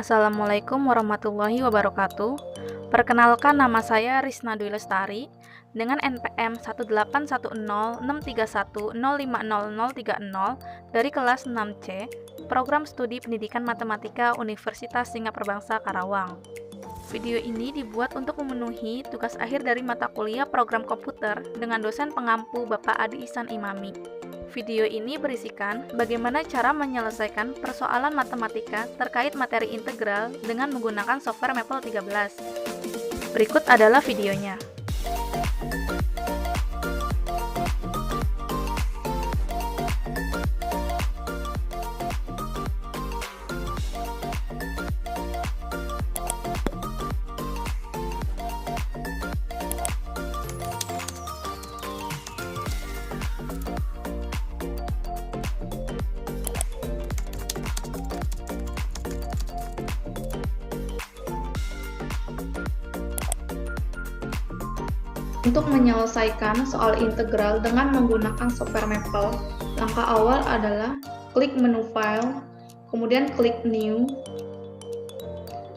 Assalamualaikum warahmatullahi wabarakatuh. Perkenalkan, nama saya Risna Dwi Lestari dengan NPM 1810631050030 dari kelas 6C, Program Studi Pendidikan Matematika Universitas Singapura Bangsa Karawang. Video ini dibuat untuk memenuhi tugas akhir dari mata kuliah program komputer dengan dosen pengampu Bapak Adi Ihsan Imami. Video ini berisikan bagaimana cara menyelesaikan persoalan matematika terkait materi integral dengan menggunakan software Maple 13. Berikut adalah videonya. Untuk menyelesaikan soal integral dengan menggunakan software Maple, langkah awal adalah klik menu File, kemudian klik New,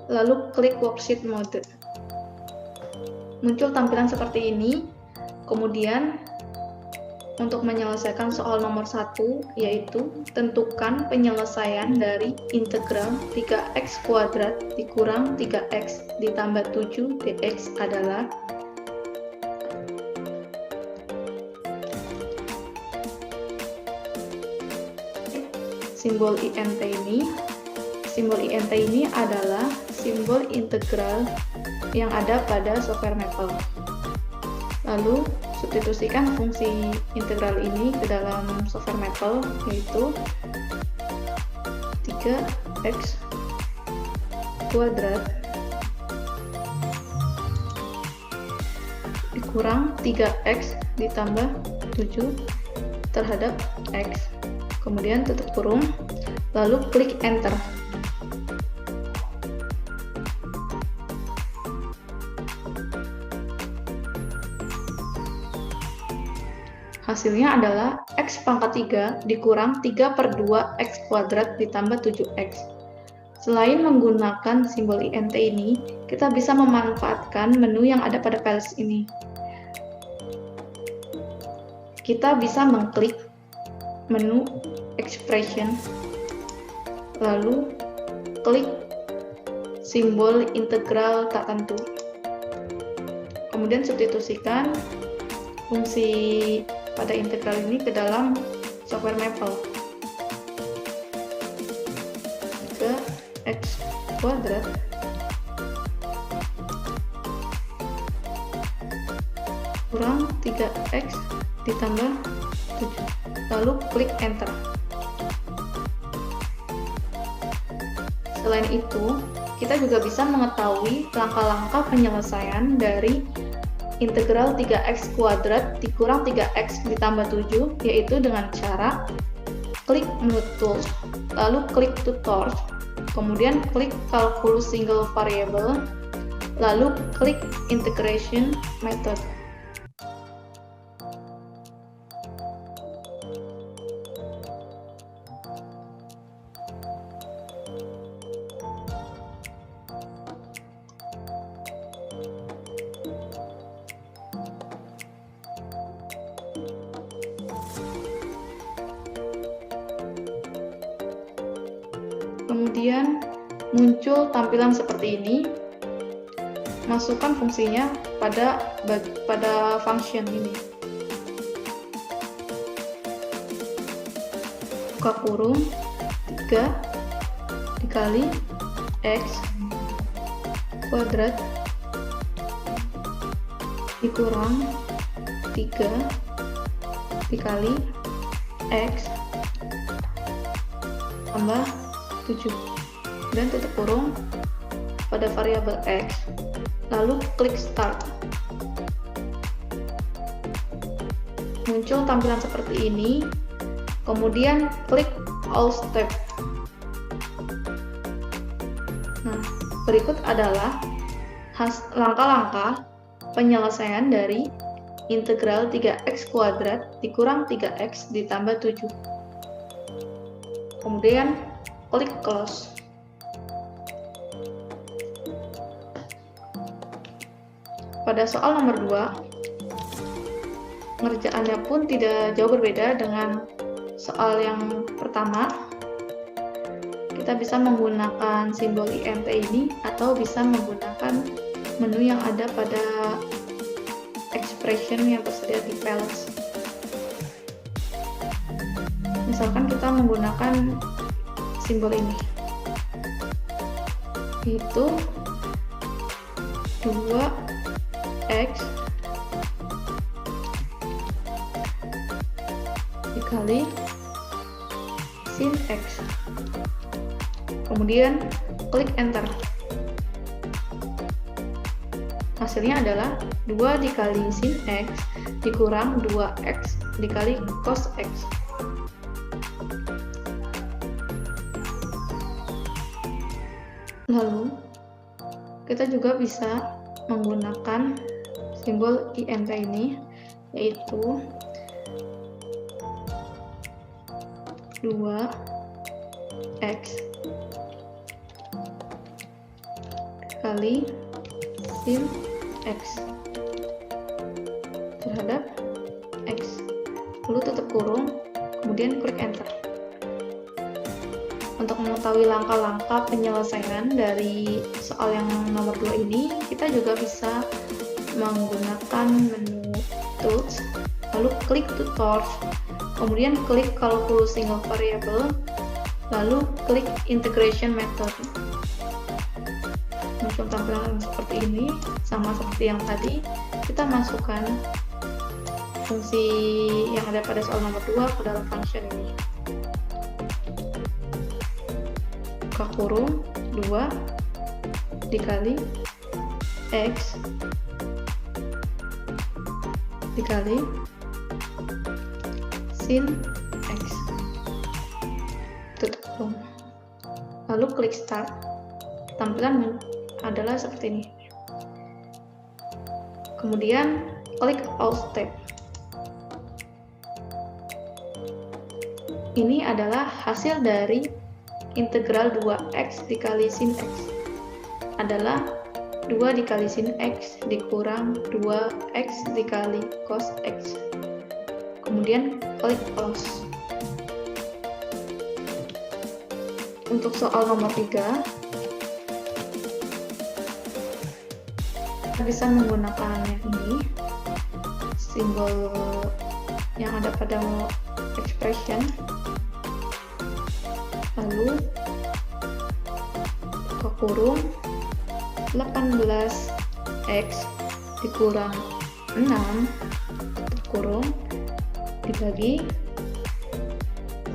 lalu klik Worksheet Mode. Muncul tampilan seperti ini. Kemudian, untuk menyelesaikan soal nomor 1, yaitu tentukan penyelesaian dari integral 3x kuadrat dikurang 3x ditambah 7 dx adalah simbol INT ini. Simbol INT ini adalah simbol integral yang ada pada software Maple. Lalu, substitusikan fungsi integral ini ke dalam software Maple, yaitu 3x kuadrat dikurang 3x ditambah 7 terhadap x. Kemudian tutup kurung, lalu klik Enter. Hasilnya adalah x pangkat 3 dikurang 3/2 x kuadrat ditambah 7x. Selain menggunakan simbol INT ini, kita bisa memanfaatkan menu yang ada pada files ini. Kita bisa mengklik menu Expression, lalu klik simbol integral tak tentu. Kemudian substitusikan fungsi pada integral ini ke dalam software Maple. 3x kuadrat kurang 3x ditambah 7. Lalu klik Enter. Selain itu, kita juga bisa mengetahui langkah-langkah penyelesaian dari integral 3x kuadrat dikurang 3x ditambah 7, yaitu dengan cara klik menu Tools, lalu klik Tutors, kemudian klik Calculus Single Variable, lalu klik Integration Method. Kemudian muncul tampilan seperti ini. Masukkan fungsinya pada function ini. Buka kurung 3 dikali x kuadrat dikurang 3 dikali x tambah 7, dan tutup kurung pada variabel x, lalu klik Start. Muncul tampilan seperti ini, kemudian klik All Step. Nah, berikut adalah langkah-langkah penyelesaian dari integral 3x kuadrat dikurang 3x ditambah 7. Kemudian klik Close. pada soal nomor 2, pengerjaannya pun tidak jauh berbeda dengan soal yang pertama. Kita bisa menggunakan simbol INT ini atau bisa menggunakan menu yang ada pada expression yang tersedia di PELS. Misalkan kita menggunakan simbol ini, yaitu 2x dikali sin x. Kemudian klik enter. Hasilnya adalah 2 dikali sin x dikurang 2x dikali cos x. Lalu, kita juga bisa menggunakan simbol INT ini, yaitu 2x kali sin x terhadap x. Lalu tutup kurung, kemudian klik enter. Untuk mengetahui langkah-langkah penyelesaian dari soal yang nomor 2 ini, kita juga bisa menggunakan menu Tools, lalu klik Tutors, kemudian klik Calculus Single Variable, lalu klik Integration Method. Muncul tampilan seperti ini, sama seperti yang tadi, kita masukkan fungsi yang ada pada soal nomor 2 ke dalam function ini. Buka kurung 2 dikali x dikali sin x, tutup kurung, lalu klik start. Tampilan adalah seperti ini. Kemudian klik Alt Tab. Ini adalah hasil dari integral 2x dikali sin x adalah 2 dikali sin x dikurang 2x dikali cos x. Kemudian klik close. Untuk soal nomor 3, kita bisa menggunakan yang ini, simbol yang ada pada expression, lalu buka kurung 18x dikurang 6 tutup kurung dibagi.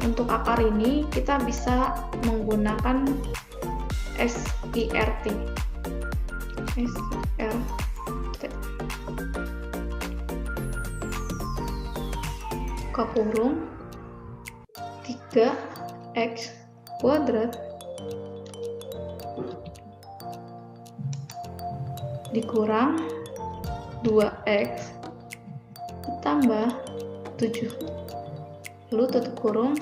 Untuk akar ini kita bisa menggunakan SIRT. Buka kurung 3x kuadrat dikurang 2x ditambah 7, lalu tutup kurung,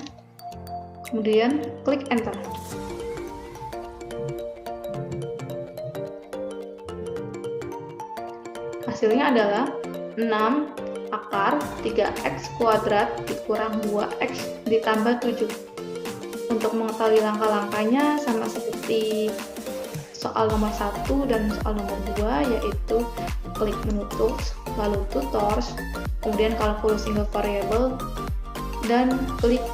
kemudian klik enter. Hasilnya adalah 6 akar 3x kuadrat dikurang 2x ditambah 7. Untuk mengetahui langkah-langkahnya sama seperti soal nomor 1 dan soal nomor 2, yaitu klik menu Tools, lalu Tutors, kemudian Calculus Single Variable, dan klik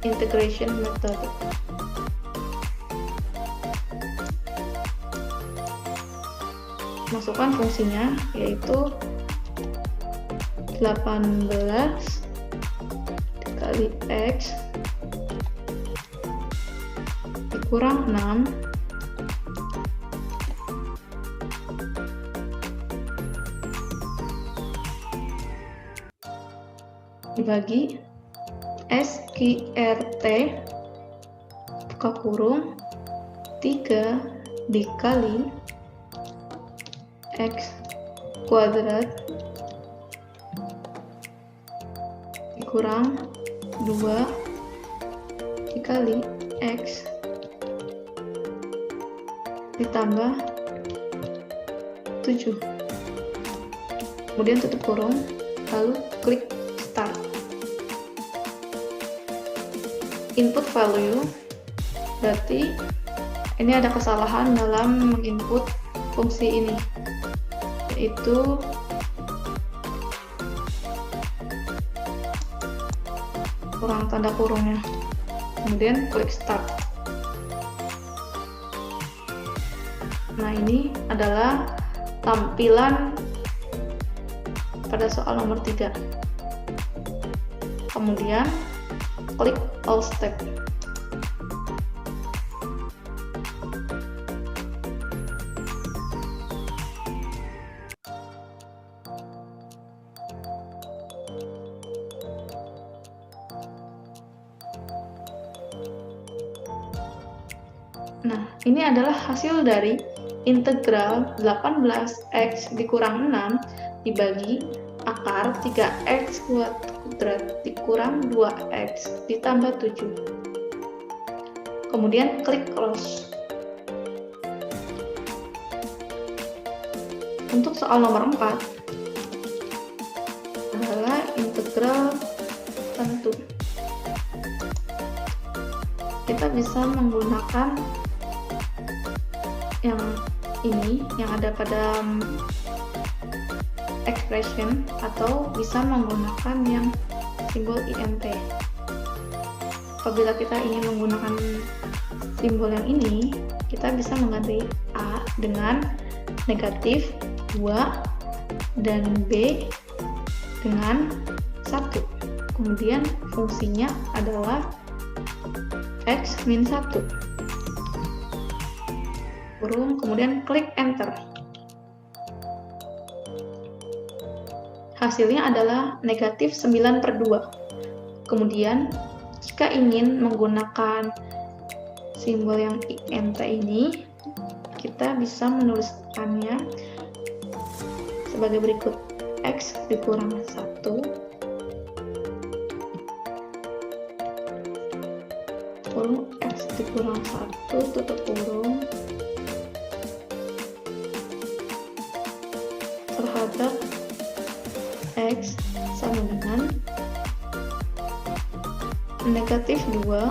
Integration Method. Masukkan fungsinya, yaitu 18 dikali x dikurang 6 dibagi SQRT buka kurung 3 dikali x kuadrat dikurang 2 dikali x ditambah 7. kemudian tutup kurung, lalu klik start. Input value, berarti ini ada kesalahan dalam menginput fungsi ini, yaitu kurang tanda kurungnya. Kemudian klik start. Nah, ini adalah tampilan pada soal nomor 3. Kemudian klik all step. Nah, ini adalah hasil dari integral 18x dikurang 6 dibagi akar 3x kuadrat dikurang 2x ditambah 7. Kemudian klik close. Untuk soal nomor 4 adalah integral tentu. Kita bisa menggunakan yang ini yang ada pada expression, atau bisa menggunakan yang simbol int. Apabila kita ingin menggunakan simbol yang ini, kita bisa mengganti a dengan negatif 2 dan b dengan 1. Kemudian fungsinya adalah x min 1. Kurung, kemudian klik enter. Hasilnya adalah negatif 9/2. Kemudian jika ingin menggunakan simbol yang int ini, kita bisa menuliskannya sebagai berikut: x dikurang 1 kurung x dikurang 1 tutup kurung terhadap x sama dengan negatif 2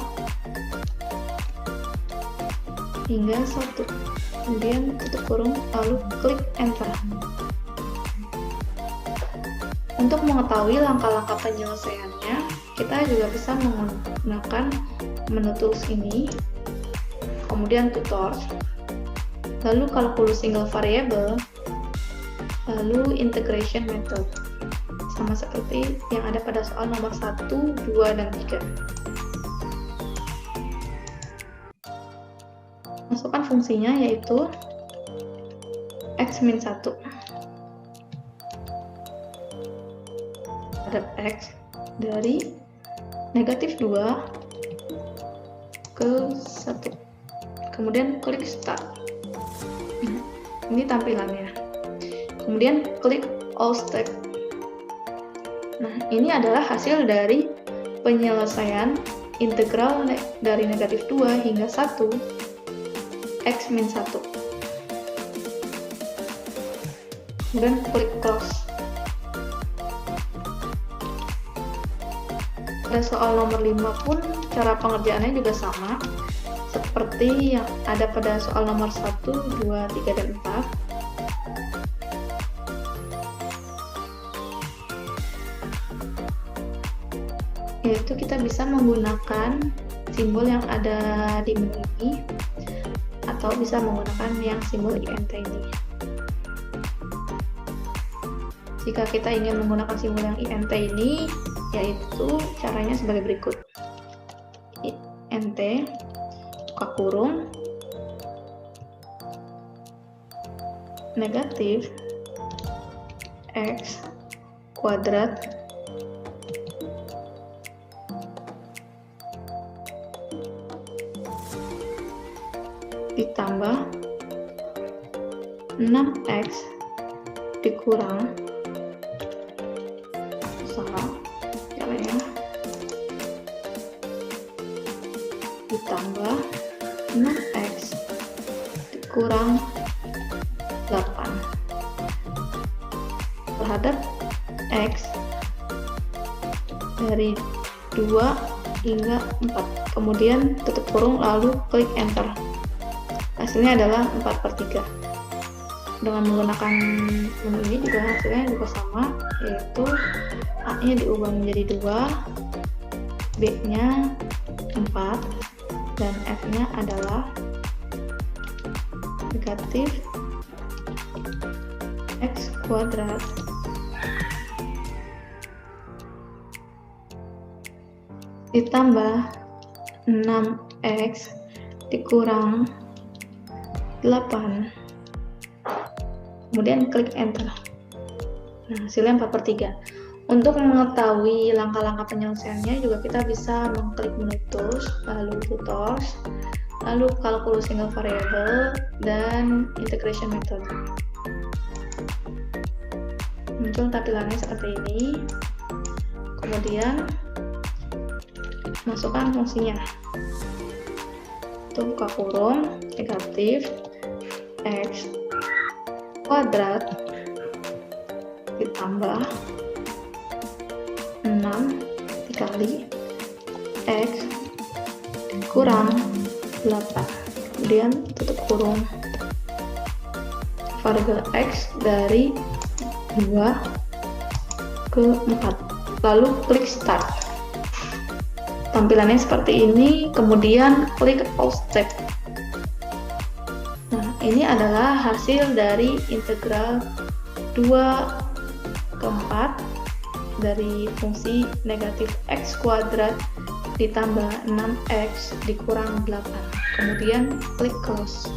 hingga 1. Kemudian tutup kurung, lalu klik enter. Untuk mengetahui langkah-langkah penyelesaiannya, kita juga bisa menggunakan menu tools ini, kemudian tutors, lalu kalkulus single variable, lalu integration method, sama seperti yang ada pada soal nomor 1, 2, dan 3. Masukkan fungsinya, yaitu x min 1 terhadap x dari negatif 2 ke 1. Kemudian klik start. Ini tampilannya. Kemudian klik all step. Nah, ini adalah hasil dari penyelesaian integral dari negatif 2 hingga 1 x min 1. Kemudian klik close. Pada soal nomor 5 pun cara pengerjaannya juga sama seperti yang ada pada soal nomor 1, 2, 3, dan 4. Yaitu kita bisa menggunakan simbol yang ada di menu ini, atau bisa menggunakan yang simbol int ini. Jika kita ingin menggunakan simbol yang int ini, yaitu caranya sebagai berikut: int buka kurung negatif x kuadrat ditambah 6x dikurang ditambah 6x dikurang 8 terhadap dari 2 hingga 4. Kemudian tutup kurung lalu klik enter. Hasilnya adalah 4/3. Dengan menggunakan menu ini juga hasilnya juga sama, yaitu A-nya diubah menjadi 2, B-nya 4, dan F-nya adalah negatif X kuadrat ditambah 6X dikurang 8. Kemudian klik enter. Nah, hasilnya 4/3. Untuk mengetahui langkah-langkah penyelesaiannya juga kita bisa mengklik menu tools, lalu tutors, lalu calculus single variable, dan integration method. Muncul tampilannya seperti ini. Kemudian masukkan fungsinya. Itu buka kurung negatif X kuadrat ditambah 6 dikali X kurang 8. Kemudian tutup kurung. Variabel X dari 2 ke 4. Lalu klik start. Tampilannya seperti ini, kemudian klik all step. Nah, ini adalah hasil dari integral 2 ke 4 dari fungsi negatif X kuadrat ditambah 6X dikurang 8. Kemudian klik close.